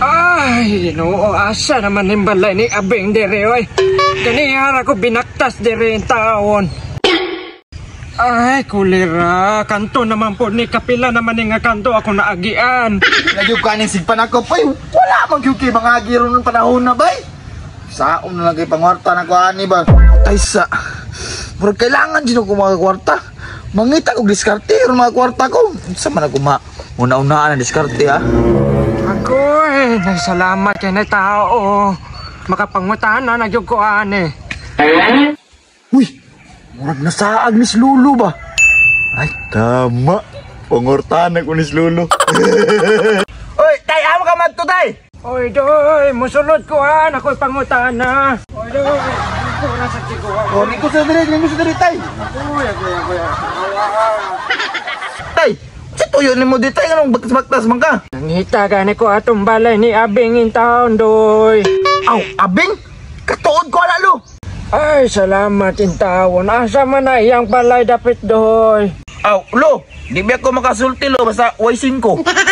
Ay, no, asa naman yung balay ni Abing dire, oy. Ganihar ako binaktas dire yung taon. Ay, kulira. Kanto naman po ni kapila naman nga kanto ako naagian. Nagyo kaning sigpan ako, pay. Wala mang kay mga agiro ng panahon na, bay. Saon na lagi pangwarta na ko ani ba? Ay sa. Pero kailangan din ako mga kwarta. Mangita ko diskarte yung mga kwarta ko. Sa man ako una-unaan ang diskarte, ha? Ako nagsalamat kay na tao. Makapangutahan na nagyog ko ani. Uy, murag nasaag ni Lulu ba? Ay, tama. Pangwartahan ako ni Lulu. Uy, tay, amo ka magto, tay. Oy, doy, musulod ko ako'y pangutahan na. Oy, doy, pura sa tiguan. Oh, ni ko sa diri, tay. Uy, ako. Tay, si tuyo ni mo di tay, anong baktas man ka? Nangita gani ko atong balay ni Abing in town, doy. Aw, Abing? Katuod ko lalo. Ay, salamat in taon. Asa man na iyang balay dapit, doy. Aw, lo, di ba ako makasulti lo, basta Y5.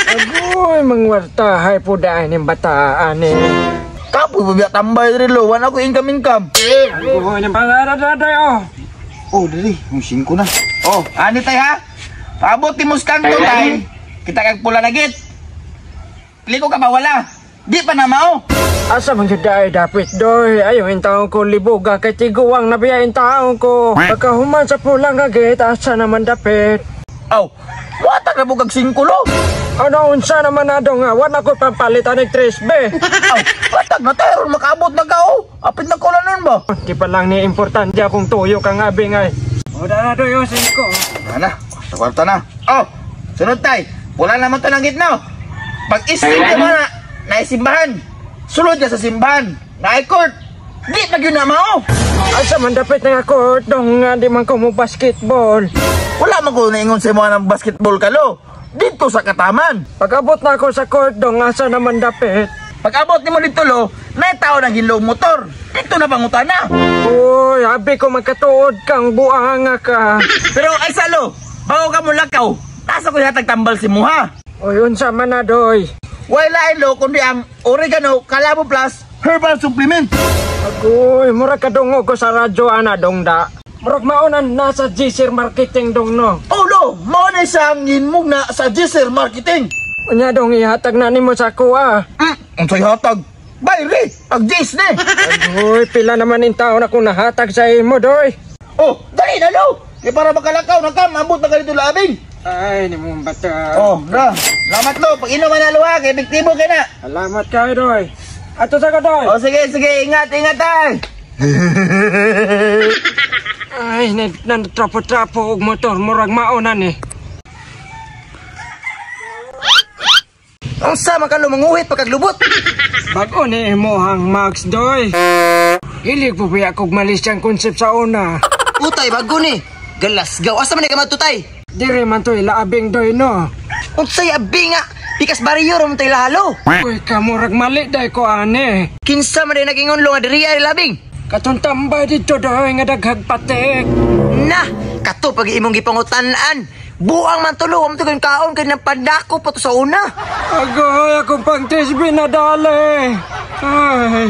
Agoy, mangwartahay po daan yung bataan eh. Kapoy ba biya tambay rin lo, wala ko income. Agoy, yung pangaradaday oh. Oh, dali, yung 5 na. Oh, ani tay ha? Paabot ti muskanto tay. Kita kag pula lagit. Liko ka ba wala? Di pa na mao. Asa man yun dahil dapit doy. Ayaw yung taong ko libuga kay tiguang nabiya yung taong ko. Pagkahuman sa pulang agit, asa naman dapit. Aw, watag na bugag 5 lo. Ano unsa naman na dong nga, wala ko pampalitan ng 3B. Aw, watag na tayo, makaabot na ka oh. Apit na ko nun ba? Di pa lang ni importante akong tuyo kang Abing ay. O na doy yung 5. Ana, sa kwarta na. Oh, sunod tay. Wala naman to ng gitna. Pag-isip ka na, naisimbahan. Sulod ka sa simbahan. Naikort. Di pa yun na mao. Asa man dapit na ako, dong nga di man ko mo basketball. Wala man ko naingon sa mga ng basketball ka lo. Dito sa Kataman. Pag-abot na ako sa court, dong asa naman dapit. Pag-abot ni mo dito lo, naitaw ng ginlow motor. Dito na pangutan na. Uy, abi ko magkatuod kang buanga ka. Pero ay salo, bago ka mo lakaw, taso ko yatag tambal si Muha. O yun sa manadoy. Wala lo, kundi ang oregano, kalabo plus, herbal supplement. Agoy, mura ka dungo ko sa radyo ana dong da. Murag maunan nasa GSIR Marketing dong no. Oh lo, mo na isang ginmug na sa GSIR Marketing. Unya dong ihatag na nimo sa kuha. Unsay hatag? Bayri, pag J's ni. Agoy, pila naman in taon akong nahatag sa imo doy. Oh, dali na lo. Kaya para makalakaw na ka, mabot na ka dito labing. Ay, ni mong bata. Oh, na. Salamat lo, pag inom na lo ha, kaya biktibo ka na. Salamat kayo doy. Ato sa ka doy. Oh, sige, ingat ay. Ay, nantrapo-trapo og motor, murag maunan eh. Ang sama ka lo, manguhit pagkaglubot. Bago ni Mohang Max doy. Hilig po ba akong malis siyang konsep sa una. Utay, bago ni. Galas, gaw. Asa man ka matutay? Dire man to ilaabing doy no. Unsay abi nga. Pikas bariyo ron tay lahalo. Uy, kamurag mali day ko ane. Kinsa man day nagingon lo nga diri ay labing. Katong tambay dito doy nga daghag patek. Na, kato pag imong gipangutan-an. Buang man tulo, am tugon kaon kay nang pandako pa to sa una. Agoy, akong pang-tisbi na dali. Ay.